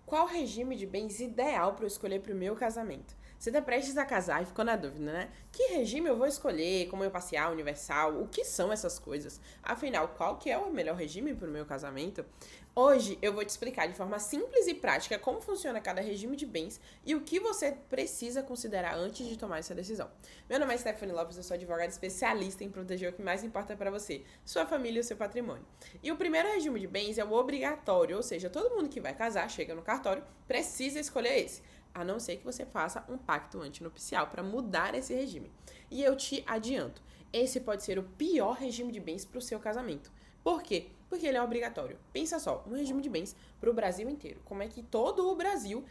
Qual regime de bens ideal para eu escolher para o meu casamento? Você está prestes a casar e ficou na dúvida, né? Que regime eu vou escolher? Como eu parcial, universal? O que são essas coisas? Afinal, qual que é o melhor regime para o meu casamento? Hoje eu vou te explicar de forma simples e prática como funciona cada regime de bens e o que você precisa considerar antes de tomar essa decisão. Meu nome é Stephanie Lopes, eu sou advogada especialista em proteger o que mais importa para você, sua família e o seu patrimônio. E o primeiro regime de bens é o obrigatório, ou seja, todo mundo que vai casar, chega no cartório, precisa escolher esse. A não ser que você faça um pacto antinupcial para mudar esse regime. E eu te adianto, esse pode ser o pior regime de bens para o seu casamento. Por quê? Porque ele é obrigatório. Pensa só, um regime de bens para o Brasil inteiro. Como é que todo o Brasil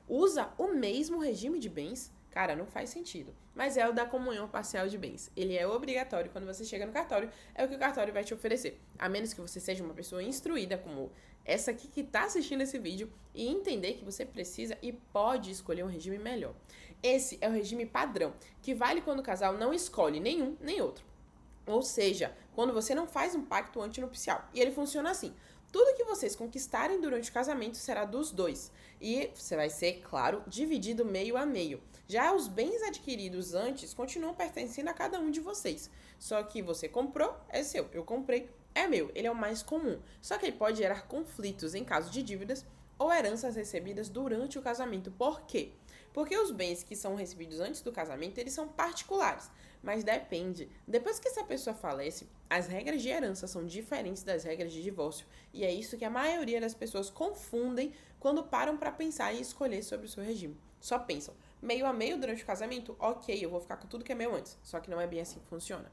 usa o mesmo regime de bens? Cara, não faz sentido. Mas é o da comunhão parcial de bens. Ele é obrigatório quando você chega no cartório, é o que o cartório vai te oferecer. A menos que você seja uma pessoa instruída, como essa aqui que tá assistindo esse vídeo, e entender que você precisa e pode escolher um regime melhor. Esse é o regime padrão, que vale quando o casal não escolhe nenhum nem outro. Ou seja, quando você não faz um pacto antinupcial. E ele funciona assim. Tudo que vocês conquistarem durante o casamento será dos dois. E você vai ser, claro, dividido meio a meio. Já os bens adquiridos antes continuam pertencendo a cada um de vocês. Só que você comprou, é seu. Eu comprei, é meu. Ele é o mais comum. Só que ele pode gerar conflitos em caso de dívidas ou heranças recebidas durante o casamento. Por quê? Porque os bens que são recebidos antes do casamento, eles são particulares. Mas depende. Depois que essa pessoa falece, as regras de herança são diferentes das regras de divórcio. E é isso que a maioria das pessoas confundem quando param para pensar e escolher sobre o seu regime. Só pensam, meio a meio durante o casamento, ok, eu vou ficar com tudo que é meu antes. Só que não é bem assim que funciona.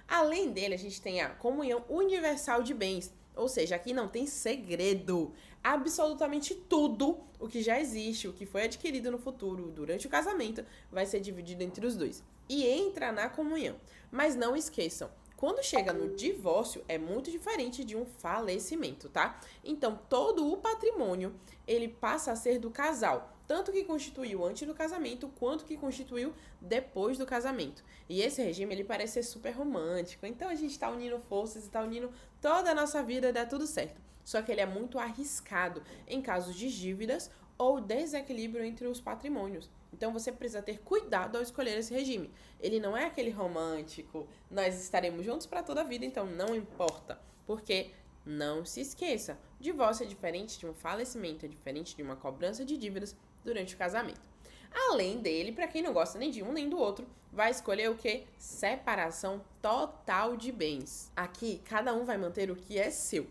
Além dele, a gente tem a comunhão universal de bens. Ou seja, aqui não tem segredo. Absolutamente tudo o que já existe, o que foi adquirido no futuro, durante o casamento, vai ser dividido entre os dois. E entra na comunhão. Mas não esqueçam, quando chega no divórcio, é muito diferente de um falecimento, tá? Então, todo o patrimônio, ele passa a ser do casal. Tanto que constituiu antes do casamento, quanto que constituiu depois do casamento. E esse regime, ele parece ser super romântico. Então, a gente tá unindo forças e tá unindo toda a nossa vida, dá tudo certo. Só que ele é muito arriscado em casos de dívidas ou desequilíbrio entre os patrimônios. Então você precisa ter cuidado ao escolher esse regime. Ele não é aquele romântico, nós estaremos juntos para toda a vida, então não importa. Porque não se esqueça, divórcio é diferente de um falecimento, é diferente de uma cobrança de dívidas durante o casamento. Além dele, para quem não gosta nem de um nem do outro, vai escolher o que? Separação total de bens. Aqui, cada um vai manter o que é seu.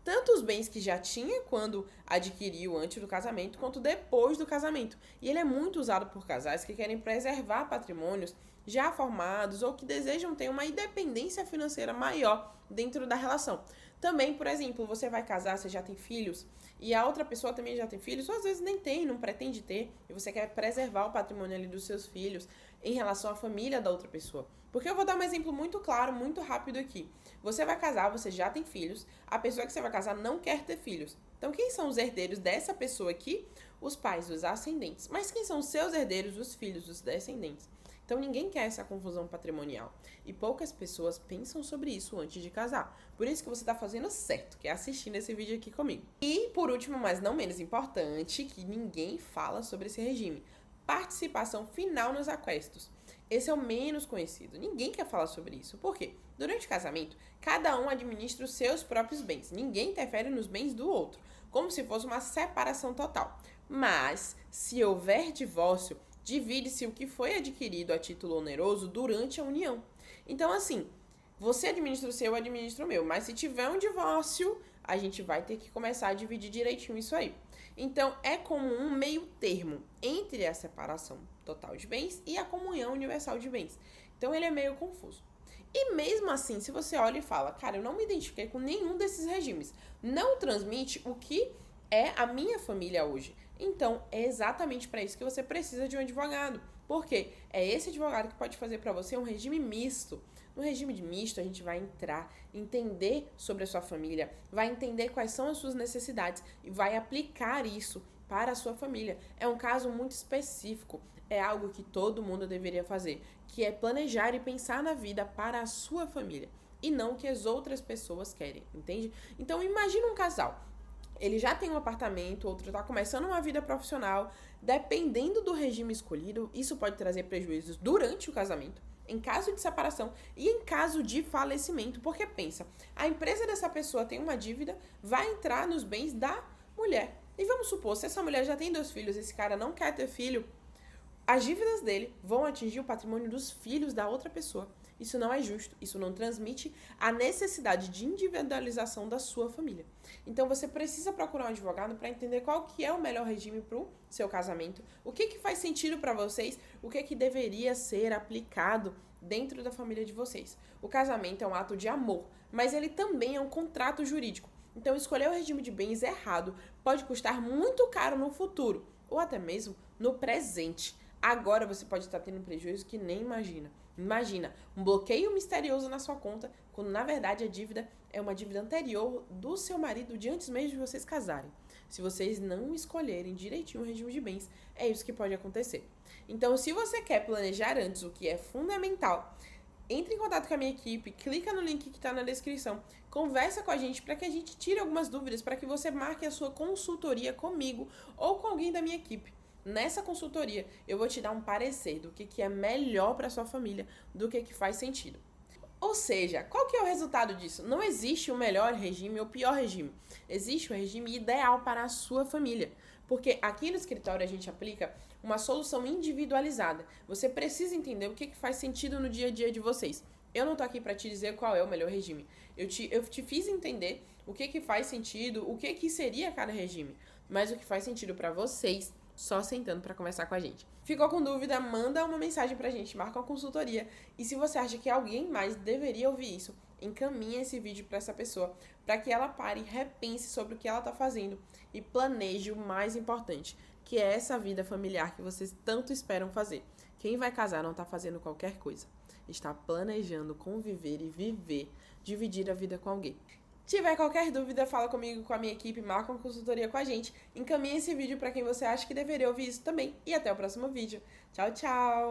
Tanto os bens que já tinha quando adquiriu antes do casamento, quanto depois do casamento. E ele é muito usado por casais que querem preservar patrimônios já formados ou que desejam ter uma independência financeira maior dentro da relação. Também, por exemplo, você vai casar, você já tem filhos, e a outra pessoa também já tem filhos, ou às vezes nem tem, não pretende ter, e você quer preservar o patrimônio ali dos seus filhos em relação à família da outra pessoa. Porque eu vou dar um exemplo muito claro, muito rápido aqui. Você vai casar, você já tem filhos, a pessoa que você vai casar não quer ter filhos. Então, quem são os herdeiros dessa pessoa aqui? Os pais, os ascendentes. Mas quem são os seus herdeiros? Os filhos, os descendentes. Então, ninguém quer essa confusão patrimonial. E poucas pessoas pensam sobre isso antes de casar. Por isso que você está fazendo certo, que é assistindo esse vídeo aqui comigo. E, por último, mas não menos importante, que ninguém fala sobre esse regime. Participação final nos aquestos. Esse é o menos conhecido. Ninguém quer falar sobre isso. Por quê? Durante o casamento, cada um administra os seus próprios bens. Ninguém interfere nos bens do outro, como se fosse uma separação total. Mas, se houver divórcio, divide-se o que foi adquirido a título oneroso durante a união. Então, assim, você administra o seu, eu administro o meu. Mas se tiver um divórcio, a gente vai ter que começar a dividir direitinho isso aí. Então, é como um meio termo entre a separação total de bens e a comunhão universal de bens. Então, ele é meio confuso. E mesmo assim, se você olha e fala, cara, eu não me identifiquei com nenhum desses regimes, não transmite o que é a minha família hoje. Então, é exatamente para isso que você precisa de um advogado. Porque é esse advogado que pode fazer para você um regime misto. No regime de misto, a gente vai entrar, entender sobre a sua família, vai entender quais são as suas necessidades e vai aplicar isso para a sua família. É um caso muito específico, é algo que todo mundo deveria fazer, que é planejar e pensar na vida para a sua família e não o que as outras pessoas querem, entende? Então, imagina um casal. ele já tem um apartamento, outro está começando uma vida profissional. Dependendo do regime escolhido, isso pode trazer prejuízos durante o casamento, em caso de separação e em caso de falecimento. Porque pensa, a empresa dessa pessoa tem uma dívida, vai entrar nos bens da mulher. E vamos supor, se essa mulher já tem 2 filhos, esse cara não quer ter filho, as dívidas dele vão atingir o patrimônio dos filhos da outra pessoa. Isso não é justo, isso não transmite a necessidade de individualização da sua família. Então você precisa procurar um advogado para entender qual que é o melhor regime para o seu casamento, o que faz sentido para vocês, o que deveria ser aplicado dentro da família de vocês. O casamento é um ato de amor, mas ele também é um contrato jurídico. Então escolher o regime de bens errado pode custar muito caro no futuro, ou até mesmo no presente. Agora você pode estar tendo um prejuízo que nem imagina. Imagina, um bloqueio misterioso na sua conta, quando na verdade a dívida é uma dívida anterior do seu marido de antes mesmo de vocês casarem. Se vocês não escolherem direitinho o regime de bens, é isso que pode acontecer. Então, se você quer planejar antes, o que é fundamental, entre em contato com a minha equipe, clica no link que está na descrição, conversa com a gente para que a gente tire algumas dúvidas, para que você marque a sua consultoria comigo ou com alguém da minha equipe. Nessa consultoria, eu vou te dar um parecer do que é melhor para sua família, do que faz sentido. Ou seja, qual que é o resultado disso? Não existe o melhor regime ou o pior regime. Existe o regime ideal para a sua família. Porque aqui no escritório a gente aplica uma solução individualizada. Você precisa entender o que faz sentido no dia a dia de vocês. Eu não tô aqui para te dizer qual é o melhor regime. Eu te fiz entender o que faz sentido, o que seria cada regime. Mas o que faz sentido para vocês, só sentando para conversar com a gente. Ficou com dúvida? Manda uma mensagem pra gente, marca uma consultoria. E se você acha que alguém mais deveria ouvir isso, encaminha esse vídeo para essa pessoa, para que ela pare e repense sobre o que ela tá fazendo e planeje o mais importante, que é essa vida familiar que vocês tanto esperam fazer. Quem vai casar não tá fazendo qualquer coisa. Está planejando conviver e viver, dividir a vida com alguém. Tiver qualquer dúvida, fala comigo, com a minha equipe, marca uma consultoria com a gente, encaminha esse vídeo para quem você acha que deveria ouvir isso também e até o próximo vídeo. Tchau, tchau!